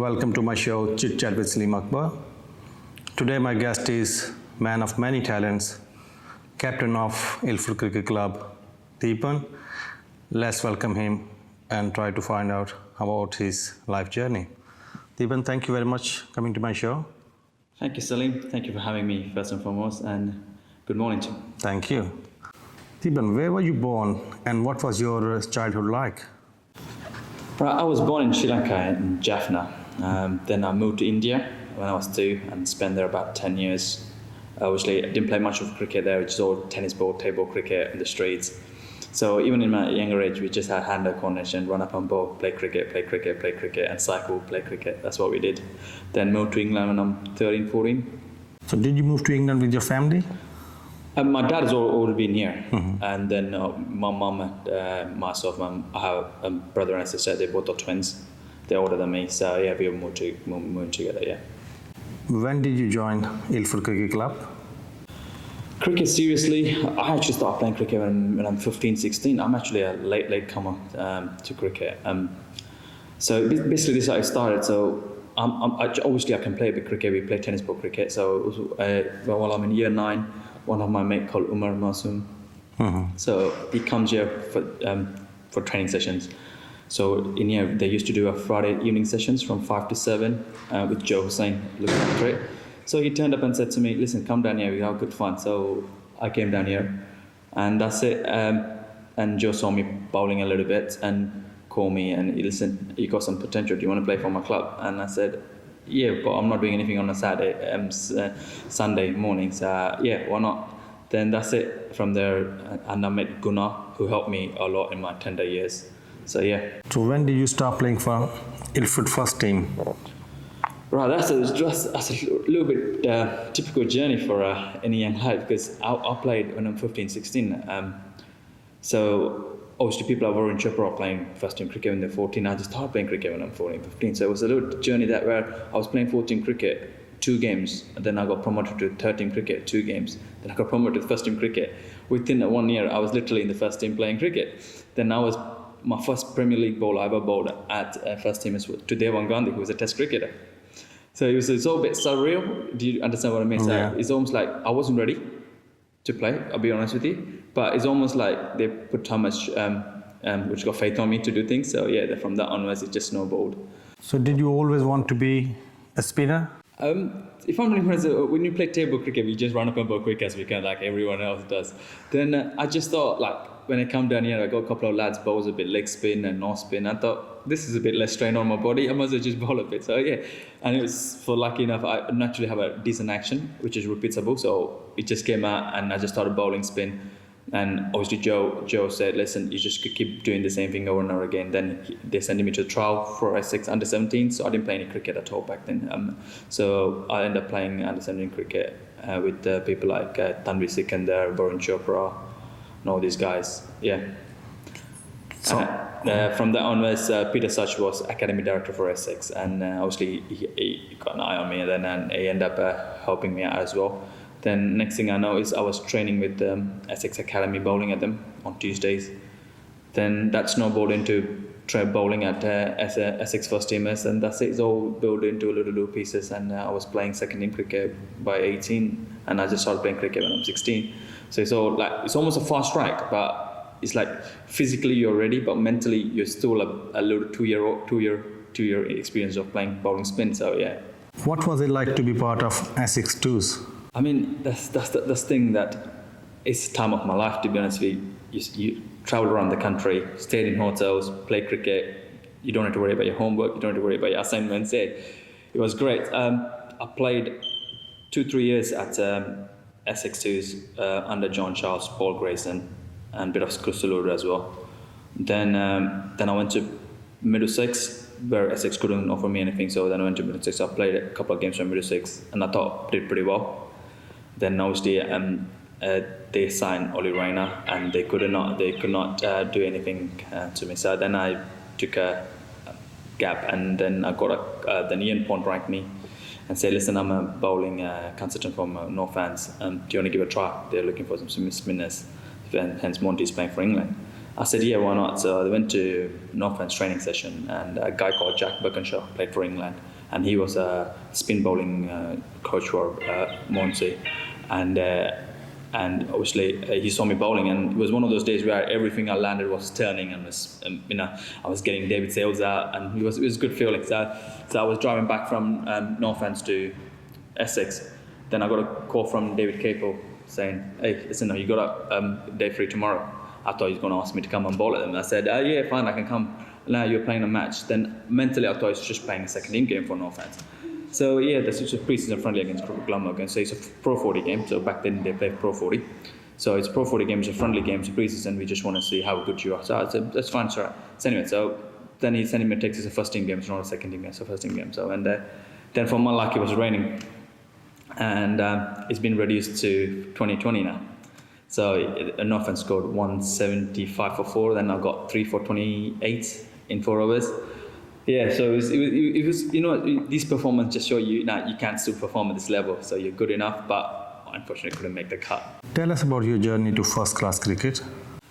welcome to my show Chit Chat with Salim Akbar. Today my guest is man of many talents, captain of Ilford Cricket Club, Theeban. Let's welcome him and try to find out about his life journey. Theeban, thank you very much for coming to my show. Thank you, Salim. Thank you for having me first and foremost, and good morning to you. Thank you. Theeban, where were you born and what was your childhood like? Right, I was born in Sri Lanka, in Jaffna. Then I moved to India when I was 2 and spent there about 10 years. Obviously, I didn't play much of cricket there, which is all tennis ball, table cricket in the streets. So even in my younger age, we just had hand-eye coordination, run up and ball, play cricket, and cycle, play cricket. That's what we did. Then moved to England when I'm 13, 14. So did you move to England with your family? My dad has already been here, and then my mum and myself, I have a brother and sister. They both are twins. They're older than me, so yeah, we moved together. Yeah. When did you join Ilford Cricket Club? Cricket, seriously, I actually started playing cricket when I'm 15, 16. I'm actually a late comer to cricket. So basically, this is how I started. So obviously I can play a bit cricket. We play tennis ball cricket. So it was, while I'm in year 9. One of my mates called Umar Masum. So he comes here for training sessions. So in here they used to do a Friday evening sessions from 5 to 7 with Joe Hussain looking after it. So he turned up and said to me, "Listen, come down here, we have good fun." So I came down here, and that's it. And Joe saw me bowling a little bit and called me and he listened, "You got some potential. Do you want to play for my club?" And I said, "Yeah, but I'm not doing anything on a Saturday, Sunday mornings. Yeah, why not?" Then that's it. From there, and I met Gunnar, who helped me a lot in my tender years. So yeah. So when did you start playing for Ilford first team? Right, that's a little bit typical journey for any young lad, because I played when I'm 15, 16. So obviously people are already in Chopra playing first team cricket when they're 14. I just started playing cricket when I'm 14, 15. So it was a little journey that where I was playing 14 cricket, 2 games, and then I got promoted to 13 cricket, 2 games. Then I got promoted to first team cricket. Within 1 year, I was literally in the first team playing cricket. Then I was my first Premier League bowler I ever bowled at first team to Theeban Gandhi, who was a test cricketer. So it's all a bit surreal. Do you understand what I mean? Yeah. So it's almost like I wasn't ready to play, I'll be honest with you. But it's almost like they put so much, which got faith on me to do things. So yeah, from that onwards, it just snowballed. So did you always want to be a spinner? If I'm honest, when you play table cricket, we just run up and bowl quick as we can, like everyone else does. Then I just thought, like, when I come down here, I got a couple of lads bowls a bit leg spin and no spin. I thought, this is a bit less strain on my body. I must as well just bowl a bit. So yeah, and it was, for lucky enough, I naturally have a decent action, which is repeatable. So it just came out and I just started bowling spin. And obviously Joe said, "Listen, you just keep doing the same thing over and over again." Then they sent me to a trial for Essex under 17, so I didn't play any cricket at all back then. So I ended up playing under 17 cricket with people like Tanvi Sikandar, Varun Chopra, and all these guys. Yeah. So from that onwards, Peter Such was academy director for Essex, and obviously he got an eye on me, and he ended up helping me out as well. Then next thing I know is I was training with Essex Academy, bowling at them on Tuesdays. Then that snowballed into bowling at Essex first teamers, and that's it. It's all built into little pieces. And I was playing second team cricket by 18, and I just started playing cricket when I'm 16. So it's all like, it's almost a fast track, but it's like physically you're ready, but mentally you're still a little two-year experience of playing bowling spin. So yeah. what was it like to be part of Essex 2s? I mean, that's the thing that is the time of my life, to be honest with you. You travel around the country, stayed in hotels, play cricket. You don't have to worry about your homework. You don't have to worry about your assignments. It was great. I played 2-3 years at Essex 2s under John Charles, Paul Grayson, and a bit of Skrusulur as well. Then I went to Middlesex, where Essex couldn't offer me anything. So then I went to Middlesex. I played a couple of games for Middlesex, and I thought I did pretty well. Then obviously they signed Ollie Rayner, and they could not do anything to me. So then I took a gap, and then I got then Ian Pond ranked me and said, "Listen, I'm a bowling consultant from North Fans. Do you want to give it a try? They're looking for some spinners, and hence Monty's playing for England." I said, "Yeah, why not?" So I went to North Fans training session, and a guy called Jack Birkinshaw played for England. and he was a spin bowling coach for Monty, and obviously he saw me bowling, and it was one of those days where everything I landed was turning, and was I was getting David Sales out, and it was a good feeling. So I was driving back from Northants to Essex. Then I got a call from David Capel saying, "Hey, listen, you got a day free tomorrow." I thought he was going to ask me to come and bowl at them. I said, "Yeah, fine, I can come." Now you're playing a match. Then mentally I thought he was just playing a second team game for Northants. So yeah, this is a pre-season friendly against Glamorgan. So it's a Pro 40 game. So back then they played Pro 40. So it's Pro 40 game, it's a friendly game, it's a pre-season. We just want to see how good you are. So I said, that's fine, sir. So anyway, so then he sent me a text. It's a first team game. It's not a second team game. It's a first team game. So and then for my luck, it was raining, and it's been reduced to 2020 now. So Northants scored 175 for 4. Then I got 3 for 28 in 4 overs. Yeah, so it was these performances just show you can't still perform at this level. So you're good enough, but unfortunately couldn't make the cut. Tell us about your journey to first class cricket.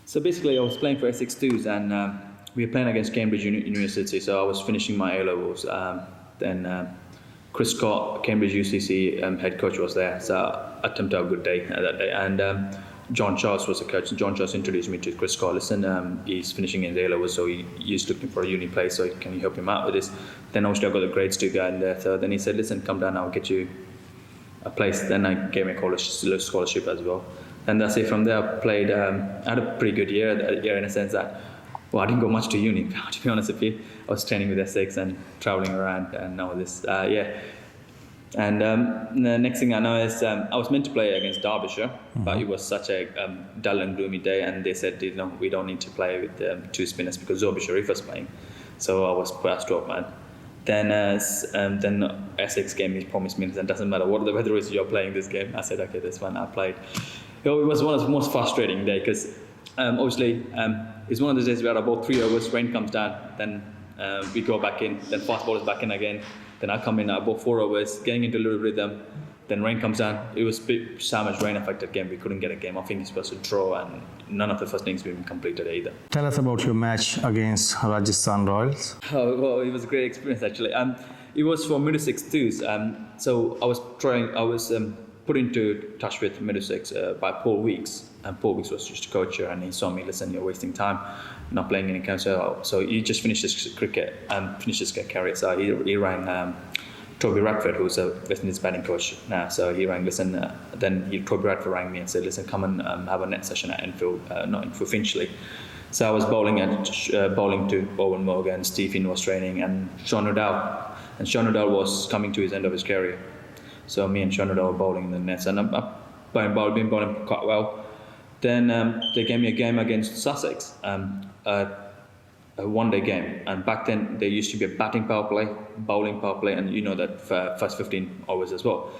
So basically I was playing for Essex 2s, and we were playing against Cambridge University. So I was finishing my A-levels. Then Chris Scott, Cambridge UCC head coach, was there. So I attempted to have a good day that day. And John Charles was the coach. John Charles introduced me to Chris Scott. Listen, he's finishing in A-levels, so he's looking for a uni place, so can you help him out with this? Then obviously I got the grades to go in there. So then he said, listen, come down, I'll get you a place. Then I gave me a scholarship as well. And that's it. From there I played, I had a pretty good year in a sense that, well, I didn't go much to uni, to be honest with you. I was training with Essex and travelling around and now this, And the next thing I know is I was meant to play against Derbyshire, but it was such a dull and gloomy day, and they said, we don't need to play with 2 spinners because Zobi Sharif was playing. So I was put as 12 man. Then Essex gave me promised me, it doesn't matter what the weather is, you're playing this game. I said, okay, this one I played. It was one of the most frustrating days because obviously it's one of those days where about 3 overs, rain comes down, then we go back in, then fast ball is back in again. Then I come in about 4 overs, getting into a little rhythm. Then rain comes down. It was so much rain affected game. We couldn't get a game. I think it's supposed to draw, and none of the first innings been completed either. Tell us about your match against Rajasthan Royals. Oh, well, it was a great experience actually. It was for Middlesex 2s. So I was put into touch with Middlesex by Paul Weeks, and Paul Weeks was just a coach here, and he saw me, listen, you're wasting time, not playing any game. So he just finished his cricket and finished his career. So he rang Toby Radford, who's a West Indies batting coach now. So he rang, Toby Radford rang me and said, listen, come and have a net session at Enfield, for Finchley. So I was bowling to Owen Morgan, Stephen was training, and Sean O'Dowd. And Sean O'Dowd was coming to his end of his career. So me and Sean O'Dowd were bowling in the nets, and I've been bowling quite well. Then they gave me a game against Sussex, a one-day game. And back then there used to be a batting power play, bowling power play, and that first 15 overs as well.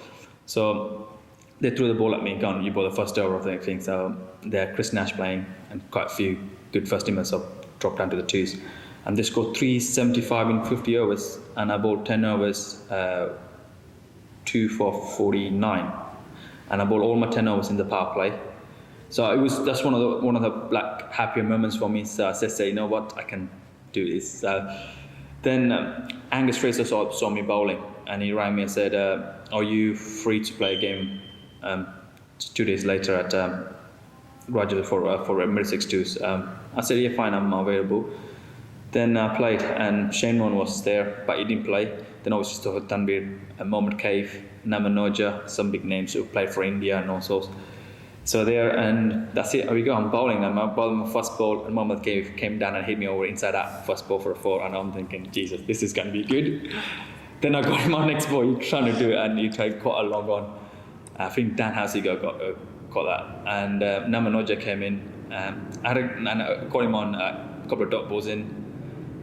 So they threw the ball at me, gone, you bowl the first over of the thing. So there, Chris Nash playing, and quite a few good first teamers dropped down to the 2s. And they scored 375 in 50 overs, and I bowled 10 overs, 2 for 49. And I bowled all my 10 overs in the power play. So that's one of the happier moments for me. So I said, you know what, I can do this. Then Angus Fraser saw me bowling, and he rang me and said, are you free to play a game 2 days later at Roger for Middlesex 2s? I said, yeah, fine, I'm available. Then I played, and Shane Warne was there, but he didn't play. Then obviously still had Tanvir, Mohammad Kaif, Naman Noja, some big names who played for India and all sorts. So there, and that's it. Here we go. I'm bowling. I'm bowling my first ball, and Mohammad Kaif came down and hit me over inside out first ball for a 4, and I'm thinking, Jesus, this is going to be good. Then I got him on next ball. He's trying to do it, and he tried quite a long one. I think Dan Housey caught that, and Naman Noja came in. I caught him on a couple of dot balls in.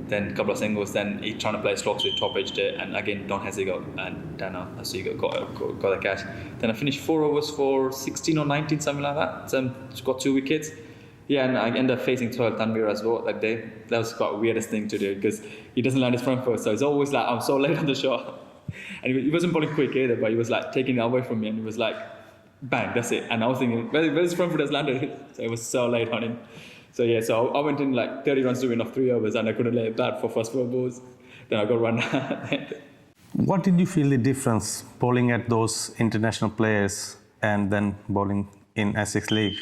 Then a couple of singles, then he trying to play slow, so he top edged it, and again Don Hesigo and Dan Hesigo got the catch. Then I finished 4 overs for 16 or 19, something like that. So got 2 wickets. Yeah, and I ended up facing Sohail Tanvir as well that day. That was quite the weirdest thing to do because he doesn't land his front foot, so it's always like I'm so late on the shot. And he wasn't bowling quick either, but he was like taking it away from me, and he was like, bang, that's it. And I was thinking, where's his front foot has landed? So it was so late on him. So yeah, so I went in like 30 runs to win off 3 overs, and I couldn't lay it bad for first 4 balls. Then I got run out. What did you feel the difference bowling at those international players and then bowling in Essex League?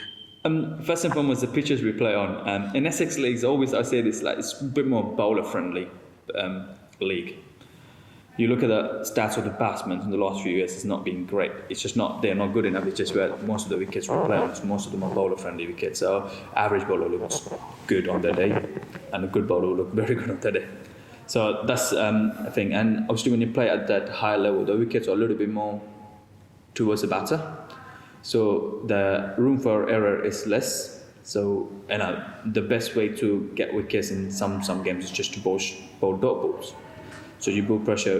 First and foremost, the pitches we play on. In Essex leagues, always I say this, like it's a bit more bowler-friendly league. You look at the stats of the batsmen in the last few years, it's not been great. It's just not, they're not good enough. It's just where most of the wickets we play on, most of them are bowler-friendly wickets. So average bowler looks good on their day, and a good bowler will look very good on their day. So that's a thing. And obviously when you play at that higher level, the wickets are a little bit more towards the batter. So the room for error is less. So the best way to get wickets in some games is just to bowl dot balls. So you bowl pressure.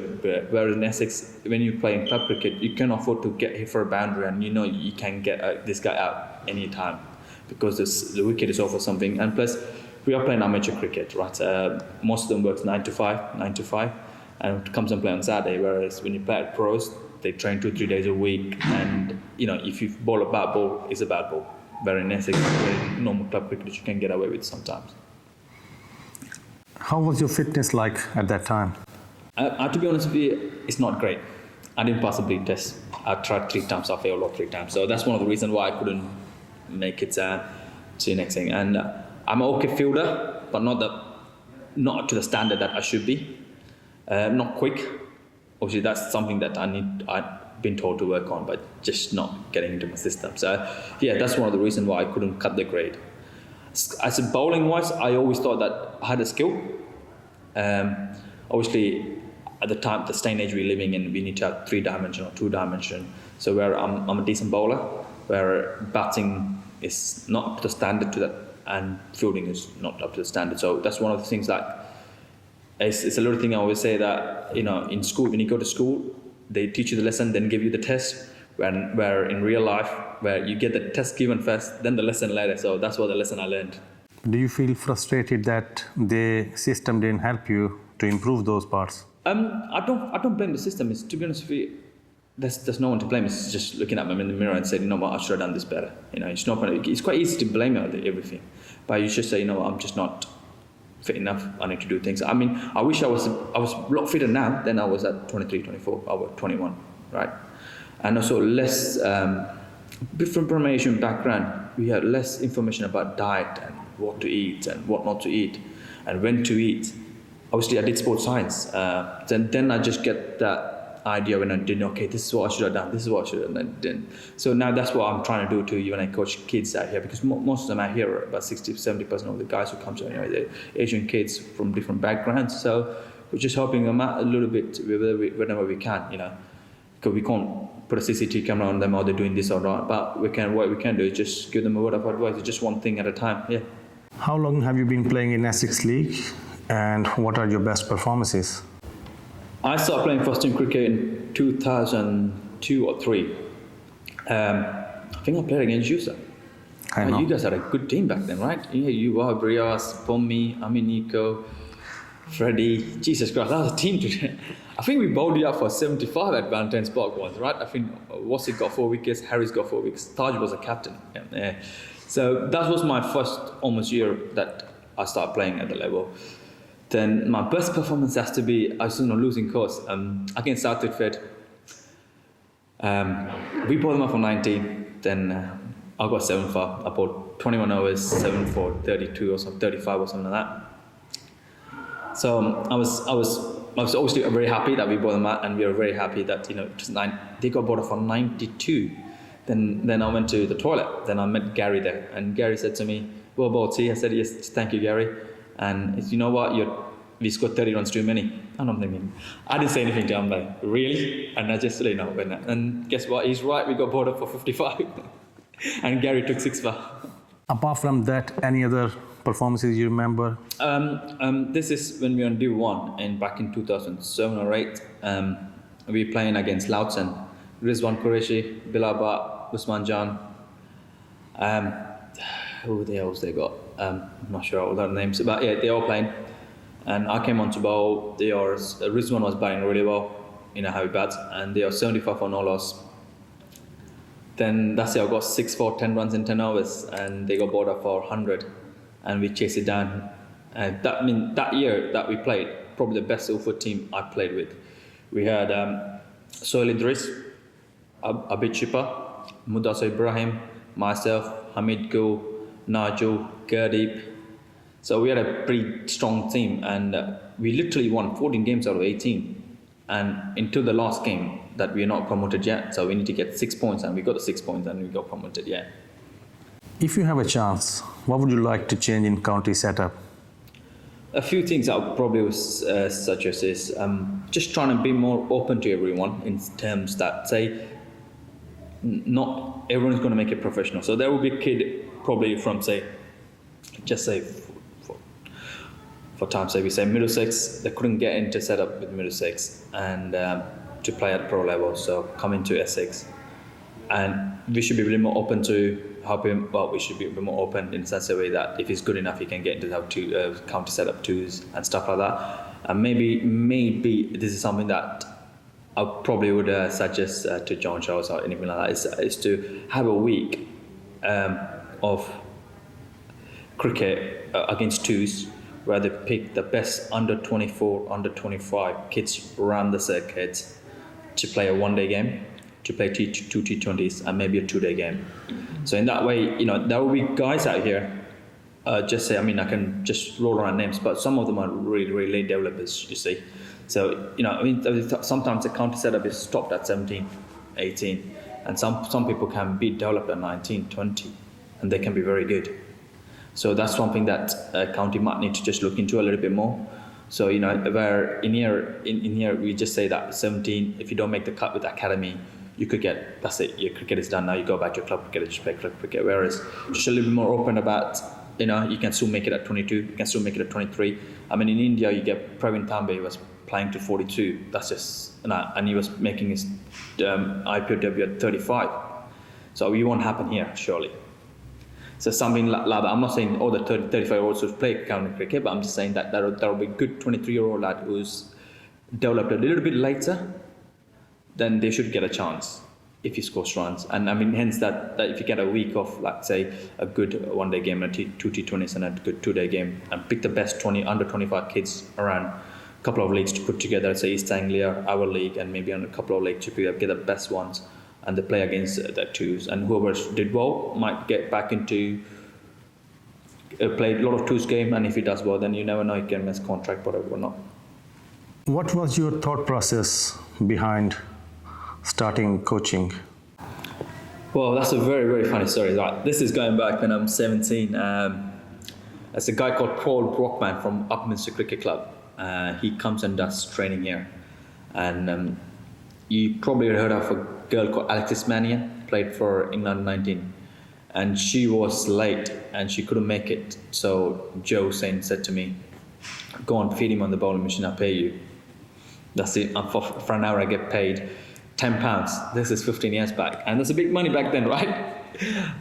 Whereas in Essex, when you play in club cricket, you can afford to get hit for a boundary, and you can get this guy out any time because the wicket is over something. And plus, we are playing amateur cricket, right? Most of them work 9 to 5, and it comes and play on Saturday. Whereas when you play at pros, they train 2-3 days a week, and if you bowl a bad ball, it's a bad ball. Where in Essex, normal club cricket, you can get away with sometimes. How was your fitness like at that time? To be honest with you, it's not great. I didn't pass a bleed test. I tried 3 times, I failed all 3 times. So that's one of the reasons why I couldn't make it to the next thing. And I'm an okay fielder, but not to the standard that I should be. Not quick. Obviously, that's something that I've been told to work on, but just not getting into my system. So yeah, that's one of the reasons why I couldn't cut the grade. As a bowling wise, I always thought that I had a skill. Obviously, at the time, the stage age we're living in, we need to have 3-dimension or 2-dimension. So where I'm a decent bowler, where batting is not up to the standard to that, and fielding is not up to the standard. So that's one of the things that it's a little thing I always say that in school, when you go to school, they teach you the lesson, then give you the test. Where in real life, where you get the test given first, then the lesson later. So that's what the lesson I learned. Do you feel frustrated that the system didn't help you to improve those parts? I don't blame the system. It's, to be honest with you, there's no one to blame. It's just looking at them in the mirror and saying, what, I should have done this better. It's quite easy to blame everything, but you should say, I'm just not fit enough. I need to do things. I mean, I wish I was a lot fitter now than I was at 23, 24, I was 21, right? And also less different from Asian background. We had less information about diet and what to eat and what not to eat and when to eat. Obviously, I did sports science. Then I just get that idea when I did, okay, this is what I should have done, this is what I should have done. So now that's what I'm trying to do to when I coach kids out here, because most of them out here, about 60-70% of the guys who come to they're Asian kids from different backgrounds. So we're just helping them out a little bit whenever we can, because we can't put a CCTV camera on them or they're doing this or not, but what we can do is just give them a word of advice, just one thing at a time, yeah. How long have you been playing in Essex League, and what are your best performances? I started playing first team cricket in 2002 or 3. I think I played against you, sir. I know. You guys had a good team back then, right? Yeah, you were Brias, Pommi, Aminiko, Freddie. Jesus Christ, that was a team today. I think we bowled you up for 75 at Valentine's Park once, right? I think Wasik got 4 wickets, Harris got 4 wickets, Taj was a captain. Yeah. So that was my first almost year that I started playing at the level. Then my best performance has to be, I was on a losing course against South Fed. We bowled them up for 19. Then I got 7 for. I bowled 21 overs, 7 for 32 or something, 35 or something like that. So I was obviously very happy that we bowled them out, and we were very happy that they got bowled up for 92. Then I went to the toilet. Then I met Gary there, and Gary said to me, "Well bowled, T." I said, "Yes, thank you, Gary." And you know what? We scored 30 runs too many. And I'm thinking, I didn't say anything to him, like, really? And I just, went. And guess what? He's right. We got bowled up for 55. And Gary took 6 for. Apart from that, any other performances you remember? This is when we were on Div 1, back in 2007 or 8. We were playing against Lautzen. Rizwan Qureshi, Bilaba, Usman Jan. Who the else they got? I'm not sure all their names, but yeah, they all playing. And I came on to bowl. Rizwan was batting really well, how he bats, and they are 75 for no loss. Then that's it, I got 6 for 10 runs in 10 overs, and they got bowled up for 100, and we chased it down. And that year that we played, probably the best Ilford team I played with. We had Sohail Idris, Abid Chipa, Mudassar Ibrahim, myself, Hamid Gul, Nigel, Gurdeep. So we had a pretty strong team, and we literally won 14 games out of 18. And until the last game, that we are not promoted yet. So we need to get 6 points, and we got the 6 points, and we got promoted yet. If you have a chance, what would you like to change in county setup? A few things I would probably suggest is just trying to be more open to everyone in terms that, say, not everyone's going to make it professional. So there will be a kid probably from, say, just say, for time's sake, we say Middlesex, they couldn't get into setup with Middlesex and to play at pro level, so come into Essex. And we should be a bit more open to help him. Well, we should be a bit more open in such a way that if he's good enough, he can get into the county setup twos and stuff like that. And maybe this is something that I probably would suggest to John Charles or anything like that, is to have a week of cricket against twos, where they pick the best under 24, under 25 kids around the circuit to play a one-day game, to play two T20s and maybe a two-day game. So in that way, there will be guys out here, I can just roll around names, but some of them are really, really late developers, you see. So, sometimes the county setup is stopped at 17, 18, and some people can be developed at 19, 20, and they can be very good. So that's something that county might need to just look into a little bit more. So, where in here we just say that 17, if you don't make the cut with the academy, you could get, that's it, your cricket is done now, you go back to your club cricket and just play club cricket. Whereas just a little bit more open about, you can still make it at 22, you can still make it at 23. I mean, in India, you get Praveen Tambe was playing to 42, that's just, and he was making his IPO debut at 35. So it won't happen here, surely. So something like that. I'm not saying all the 35-year-olds should play county cricket, but I'm just saying that there will be a good 23-year-old lad who's developed a little bit later, then they should get a chance if he scores runs. And I mean, hence that if you get a week of, like, say, a good one-day game and two T20s and a good two-day game, and pick the best under 25 kids around a couple of leagues to put together, say East Anglia, our league, and maybe on a couple of leagues to get the best ones, and they play against the twos, and whoever did well might get back into play a lot of twos game, and if he does well, then you never know, he can miss contract, whatever or not. What was your thought process behind starting coaching? Well, that's a very, very funny story. Right, this is going back when I'm 17. There's a guy called Paul Brockman from Upminster Cricket Club. He comes and does training here, and you probably heard of a girl called Alexis Mannion, played for England 19, and she was late and she couldn't make it. So Joe said to me, "Go and feed him on the bowling machine. I'll pay you." That's it. For an hour, I get paid £10. This is 15 years back, and that's a big money back then, right?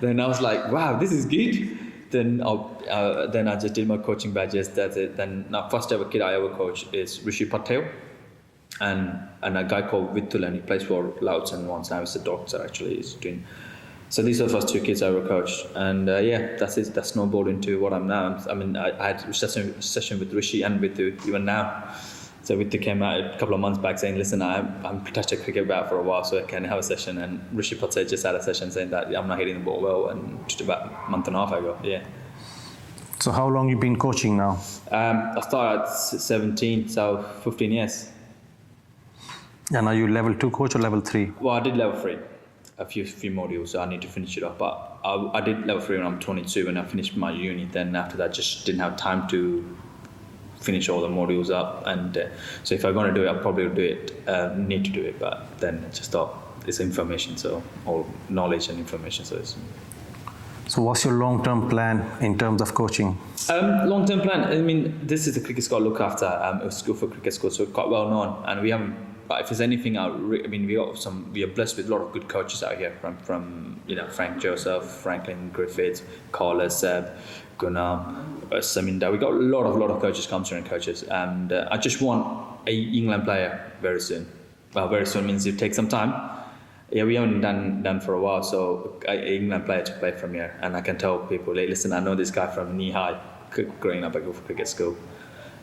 Then I was like, "Wow, this is good." Then I just did my coaching badges. That's it. Then the first ever kid I ever coached is Rishi Patel, and a guy called Vithulan. He plays for Louds and once now he's a doctor actually. He's doing. So these are the first two kids I ever coached, and that's it. That snowballed into what I'm now. I mean, I had a session with Rishi and Vithu even now. So Vithu came out a couple of months back saying, "Listen, I'm touched a cricket bat for a while, so I can have a session." And Rishi Patel just had a session saying that I'm not hitting the ball well, and just about a month and a half ago, yeah. So how long you been coaching now? I started at 17, so 15 years. And are you level 2 coach or level 3? Well, I did level 3, a few modules, so I need to finish it up. But I did level 3 when I'm 22 when I finished my uni. Then after that, just didn't have time to finish all the modules up. And so if I'm going to do it, I'll probably do it, need to do it. But then just thought, it's information, so all knowledge and information. So what's your long-term plan in terms of coaching? Long-term plan, I mean, this is the cricket school I look after. A school for cricket school, so quite well known. And we haven't, but if there's anything, we are blessed with a lot of good coaches out here from Frank Joseph, Franklin Griffiths, Carla, Seb, Gunnar, Saminda. We got a lot of coaches, Commissioner coaches, and I just want a England player very soon. Well, very soon means it takes some time. Yeah, we haven't done for a while, so an England player to play from here, and I can tell people, hey, listen, I know this guy from knee high, growing up at cricket school.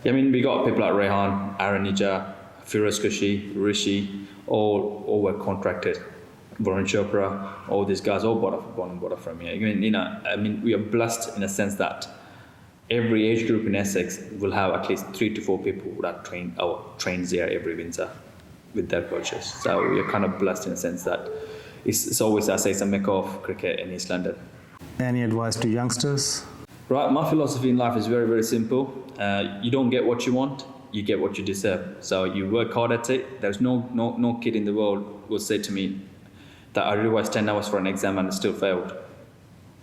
Yeah, I mean, we got people like Rehan, Aaron Nija, Firoz Kushi, Rishi, all were contracted. Varun Chopra, all these guys, all bought from here. I mean, we are blessed in a sense that every age group in Essex will have at least 3 to 4 people that trains there every winter with their coaches. So we are kind of blessed in a sense that it's always, I say, it's a mecca of cricket in East London. Any advice to youngsters? Right, my philosophy in life is very, very simple. You don't get what you want, you get what you deserve. So you work hard at it. There's no kid in the world will say to me that I revised 10 hours for an exam and still failed.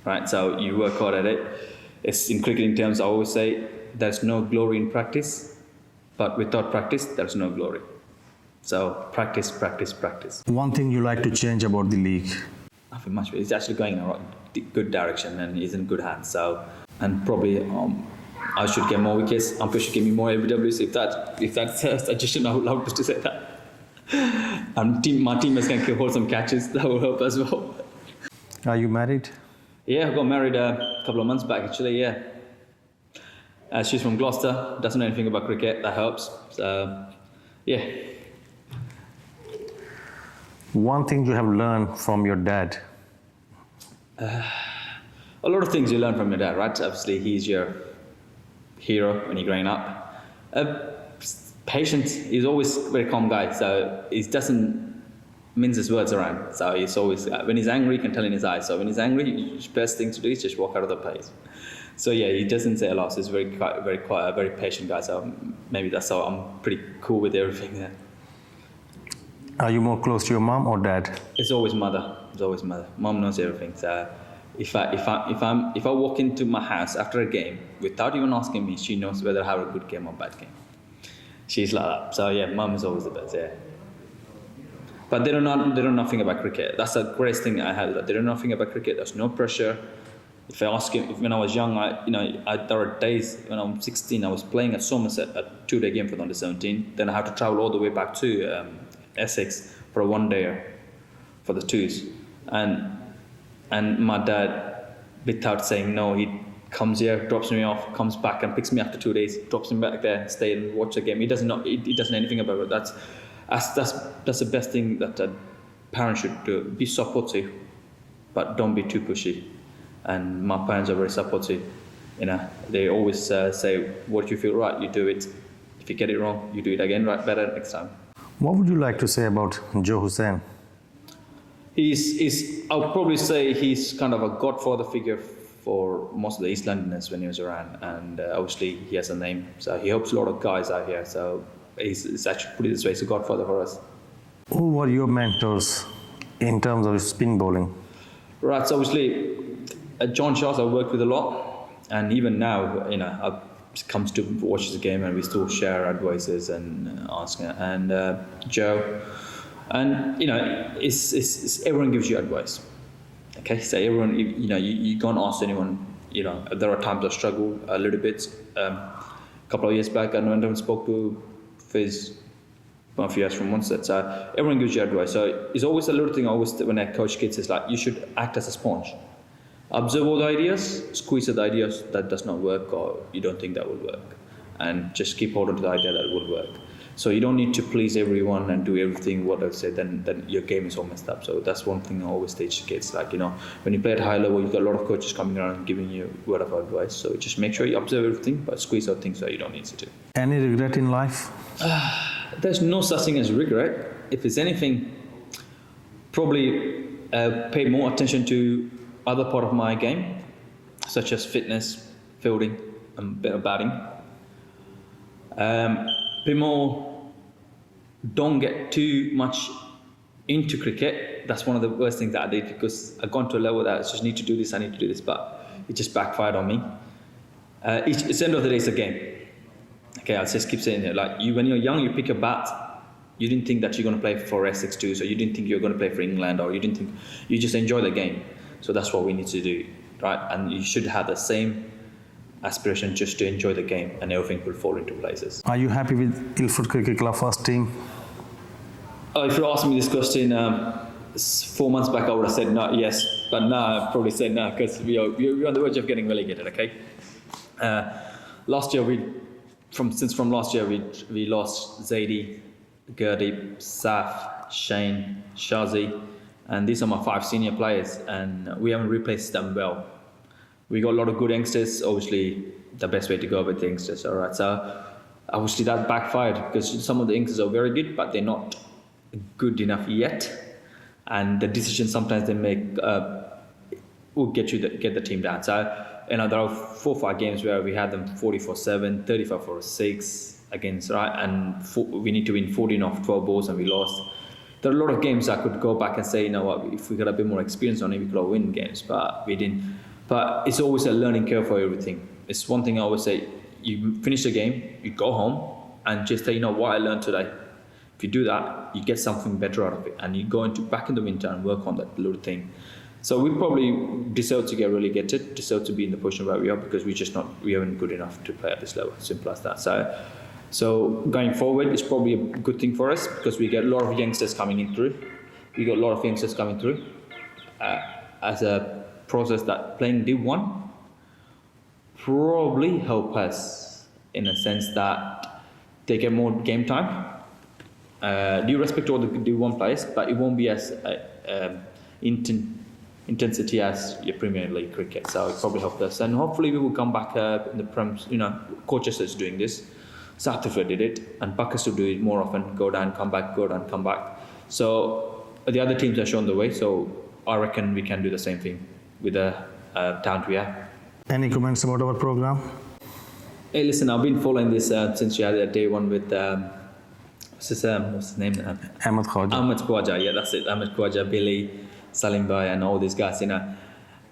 Right, so you work hard at it. It's in cricketing terms, I always say there's no glory in practice, but without practice, there's no glory. So practice, practice, practice. One thing you like to change about the league? Nothing much. It's actually going in a good direction and is in good hands. So, and probably I should get more wickets. Umpire should give me more LBWs. If that's a suggestion, I would love to say that. And my teammates can hold some catches. That will help as well. Are you married? Yeah, I got married a couple of months back actually. Yeah. She's from Gloucester. Doesn't know anything about cricket. That helps. So, yeah. One thing you have learned from your dad? A lot of things you learn from your dad, right? Obviously, he's your hero when you're growing up. Patience. He's always a very calm guy, so he doesn't mince his words around. So he's always, when he's angry, you can tell in his eyes. So when he's angry, the best thing to do is just walk out of the place. So yeah, he doesn't say a lot. So he's very quiet, very patient guy. So maybe that's how I'm pretty cool with everything there. Are you more close to your mom or dad? It's always mother. It's always mother. Mom knows everything. So if I walk into my house after a game without even asking me, she knows whether I have a good game or bad game. She's like that. So yeah, mom is always the best. Yeah. But they don't know nothing about cricket. That's the greatest thing I have. That they don't know nothing about cricket. There's no pressure. If I ask him, when I was young, there were days when I was 16, I was playing at Somerset, a 2-day game for the under-17. Then I had to travel all the way back to Essex for a 1-dayer for the twos. And my dad, without saying no, he comes here, drops me off, comes back and picks me after 2 days, drops me back there, stay and watch the game. He doesn't know anything about it. That's the best thing that a parent should do. Be supportive, but don't be too pushy. And my parents are very supportive. They always say, what you feel right, you do it. If you get it wrong, you do it again right better next time. What would you like to say about Joe Hussain? I'll probably say he's kind of a godfather figure for most of the East Londoners when he was around, and obviously he has a name, so he helps a lot of guys out here. So he's actually, put it this way, he's a godfather for us. Who were your mentors in terms of spin bowling? Right, so obviously John Shaw's I worked with a lot, and even now, I've comes to watch the game and we still share advices and ask, and Joe, and it's everyone gives you advice. Okay, so everyone, you can't ask anyone. There are times I struggle a little bit. A couple of years back, I went and spoke to Fizz, one of you guys from Munster. So everyone gives you advice. So it's always a little thing. When I coach kids, it's like you should act as a sponge. Observe all the ideas, squeeze the ideas that does not work or you don't think that will work, and just keep hold of the idea that will work. So you don't need to please everyone and do everything what I said, then your game is all messed up. So that's one thing I always teach kids, when you play at high level, you've got a lot of coaches coming around and giving you word of advice. So just make sure you observe everything, but squeeze out things that you don't need to do. Any regret in life? There's no such thing as regret. If it's anything, probably pay more attention to other part of my game, such as fitness, fielding, and a bit of batting. Don't get too much into cricket. That's one of the worst things that I did, because I've gone to a level that I just need to do this, but it just backfired on me. It's the end of the day, it's a game. Okay, I'll just keep saying it. When you're young, you pick a bat. You didn't think that you're going to play for Essex too, so you didn't think you were going to play for England, or you didn't think, you just enjoy the game. So that's what we need to do, right? And you should have the same aspiration, just to enjoy the game, and everything will fall into places. Are you happy with Ilford Cricket Club first team? If you asked me this question 4 months back, I would have said no, yes. But now I've probably said no, because we're on the verge of getting relegated, okay? Last year, from last year, we lost Zaidi, Gurdeep, Saf, Shane, Shazi, and these are my 5 senior players, and we haven't replaced them well. We got a lot of good youngsters. Obviously, the best way to go with the youngsters. All right, so obviously that backfired because some of the youngsters are very good, but they're not good enough yet, and the decisions sometimes they make will get the team down. So there are 4 or 5 games where we had them 44-7, 35-6 against, right, and we need to win 14 off 12 balls and we lost. There are a lot of games I could go back and say, you know what, if we got a bit more experience on it, we could have win games, but we didn't. But it's always a learning curve for everything. It's one thing I always say, you finish the game, you go home and just say, you know what I learned today. If you do that, you get something better out of it, and you go back in the winter and work on that little thing. So we probably deserve to get relegated, deserve to be in the position where we are because we aren't good enough to play at this level. Simple as that. So going forward, it's probably a good thing for us because we get a lot of youngsters coming through. As a process that playing D1 probably help us in a sense that they get more game time. Due respect to all the D1 players, but it won't be as intensity as your Premier League cricket. So it probably helped us, and hopefully we will come back in the Prem. Coaches is doing this. Satifah did it, and Buckers will do it more often. Go down, come back, go down, come back. So the other teams are shown the way. So I reckon we can do the same thing with the talent we have. Any comments about our program? Hey, listen, I've been following this since you had a day one with what's his name? Ahmed Khwaja. Ahmed Khwaja, yeah, that's it. Ahmed Khwaja, Billy, Salim Akbar, and all these guys.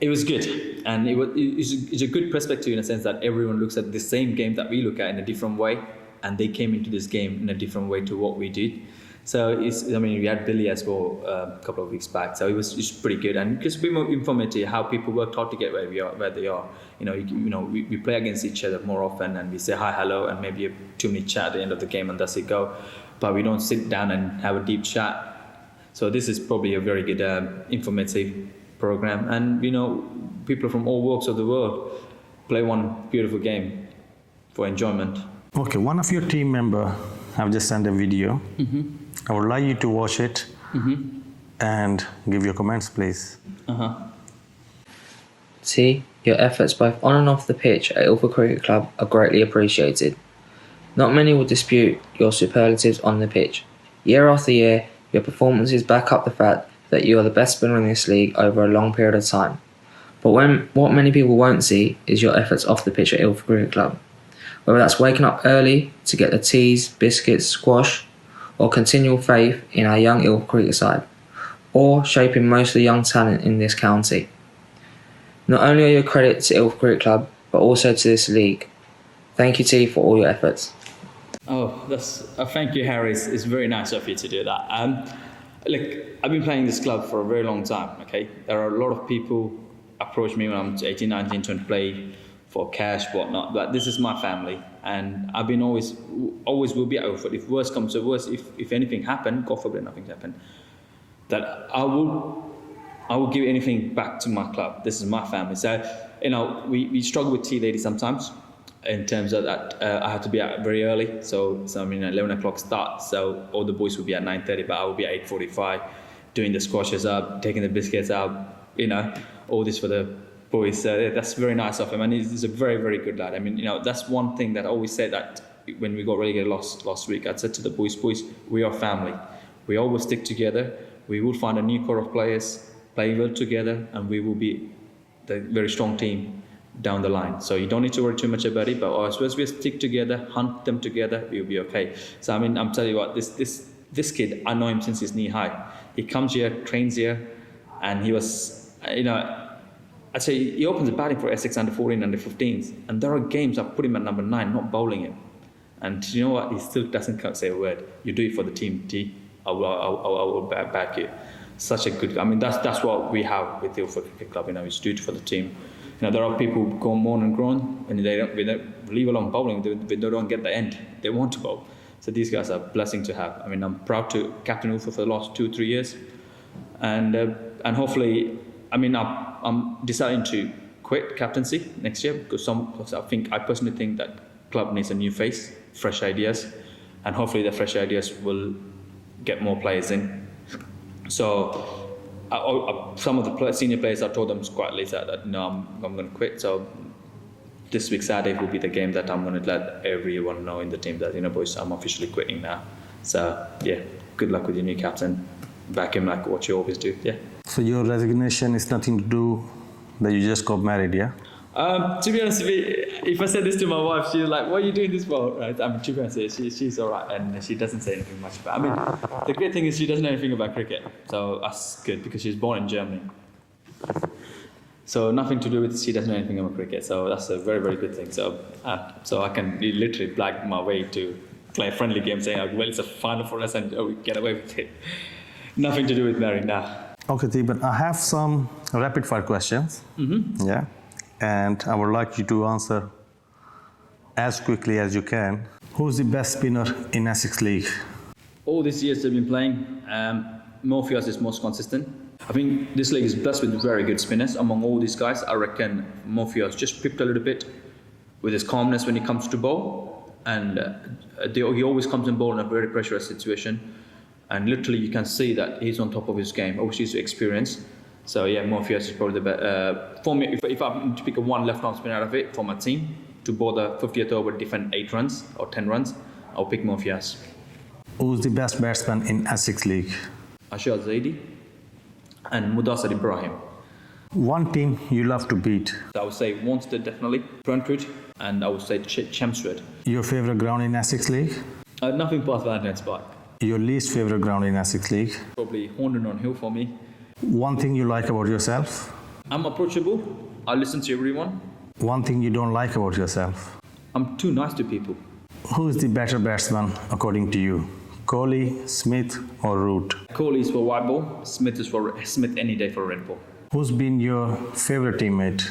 It was good, and it's a good perspective in a sense that everyone looks at the same game that we look at in a different way, and they came into this game in a different way to what we did. So we had Billy as well a couple of weeks back, so it's pretty good, and just be more informative how people worked hard to get where they are. We play against each other more often, and we say hi, hello, and maybe a 2-minute chat at the end of the game, and that's it go. But we don't sit down and have a deep chat. So this is probably a very good informative program, and people from all walks of the world play one beautiful game for enjoyment. Okay, one of your team member have just sent a video. Mm-hmm. I would like you to watch it and give your comments, please. T, your efforts both on and off the pitch at Ilford Cricket Club are greatly appreciated. Not many will dispute your superlatives on the pitch. Year after year, your performances back up the fact that you are the best spinner in this league over a long period of time. But what many people won't see is your efforts off the pitch at Ilford Cricket Club. Whether that's waking up early to get the teas, biscuits, squash, or continual faith in our young Ilford cricket side, or shaping most of the young talent in this county. Not only are you a credit to Ilford Cricket Club, but also to this league. Thank you, T, for all your efforts. Oh, thank you, Harry. It's very nice of you to do that. I've been playing this club for a very long time. Okay, there are a lot of people approach me when I'm 18, 19, trying to play for cash, whatnot. But this is my family, and I've been always will be at Ilford. If worse comes to worse, if anything happened, God forbid nothing happened, that I will give anything back to my club. This is my family. So we struggle with tea lady sometimes. In terms of that, I had to be out very early. So 11 o'clock start. So all the boys will be at 9:30, but I will be at 8:45, doing the squashes up, taking the biscuits out. All this for the boys. That's very nice of him, and he's a very, very good lad. That's one thing that I always say that when we got relegated last week, I said to the boys, we are family. We always stick together. We will find a new core of players, play well together, and we will be the very strong team down the line. So you don't need to worry too much about it, but as well as we stick together, hunt them together, we'll be okay. So I'm telling you what, this kid, I know him since he's knee high. He comes here, trains here, and he was, I'd say he opens the batting for Essex under 14, under 15s, and there are games I put him at number 9, not bowling him. And you know what? He still doesn't say a word. You do it for the team, T. I will back you. Such a good. That's what we have with the Ilford Cricket Club. It's do it for the team. There are people who go moan and groan, and they don't leave alone bowling. They don't get the end. They want to bowl. So these guys are a blessing to have. I'm proud to captain Ilford for the last 2-3 years, and hopefully, I'm deciding to quit captaincy next year because I personally think that club needs a new face, fresh ideas, and hopefully the fresh ideas will get more players in. So some of the senior players, I told them quite later that no, I'm going to quit. So this week Saturday will be the game that I'm going to let everyone know in the team that, boys, I'm officially quitting now. So yeah, good luck with your new captain. Back him like what you always do. Yeah. So your resignation is nothing to do that you just got married, yeah? To be honest with you, if I said this to my wife, she's like, "What are you doing this for?" Right? I mean, to be honest, she's all right, and she doesn't say anything much. But I mean, the great thing is she doesn't know anything about cricket, so that's good because she's born in Germany. So nothing to do with she doesn't know anything about cricket. So that's a very, very good thing. So I can literally blag my way to play a friendly game, saying, "Well, it's a final for us, and we get away with it." Nothing to do with marrying now. Okay, Theeban, I have some rapid fire questions. Mm-hmm. Yeah. And I would like you to answer as quickly as you can. Who's the best spinner in Essex League? All these years they've been playing, Morpheus is most consistent. I think this league is blessed with very good spinners. Among all these guys, I reckon Morpheus just picked a little bit with his calmness when he comes to bowl. And he always comes in bowl in a very pressurized situation. And literally you can see that he's on top of his game. Obviously he's experienced. So yeah, Morpheus is probably the best. For me, if I'm to pick a one left-arm spinner out of it for my team to bowl the 50th over, defend 8 runs or 10 runs, I'll pick Morpheus. Who's the best batsman in Essex League? Ashar Zaidi and Mudassar Ibrahim. One team you love to beat? So I would say Wanstead definitely, Brentwood, and I would say Chelmsford. Your favorite ground in Essex League? Nothing past Valentine's Park. Your least favorite ground in Essex League? Probably Horndon on Hill for me. One thing you like about yourself? I'm approachable. I listen to everyone. One thing you don't like about yourself? I'm too nice to people. Who is the better batsman according to you? Kohli, Smith or Root? Kohli is for white ball. Smith is for Smith any day for red ball. Who's been your favorite teammate?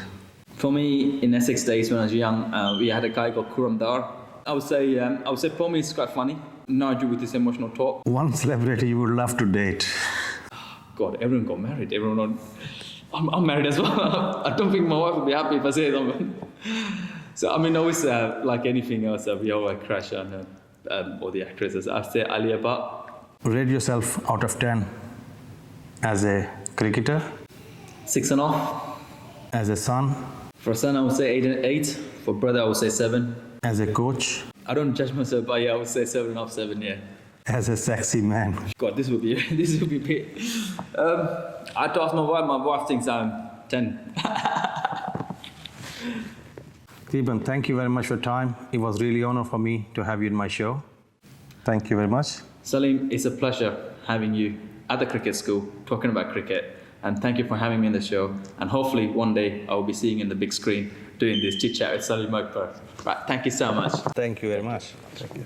For me, in Essex days when I was young, we had a guy called Kuram Dar. I would say for me it's quite funny. Nigel with his emotional talk. One celebrity you would love to date? God, everyone got married. I'm married as well. I don't think my wife would be happy if I say something. So I mean, always like anything else, we all crush on all the actresses. I say Ali Abba. Rate yourself out of 10 as a cricketer? 6.5. As a son? For son, I would say 8. For brother, I would say 7. As a coach? I don't judge myself, but yeah, I would say 7.5, 7. Yeah. As a sexy man? God, this would be big. I told my wife thinks I'm 10. Theeban, thank you very much for your time. It was really an honor for me to have you in my show. Thank you very much. Salim, it's a pleasure having you at the cricket school talking about cricket. And thank you for having me in the show. And hopefully one day I will be seeing you in the big screen doing this chit chat with Salim Akbar. Right, thank you so much. Thank you very much. Thank you.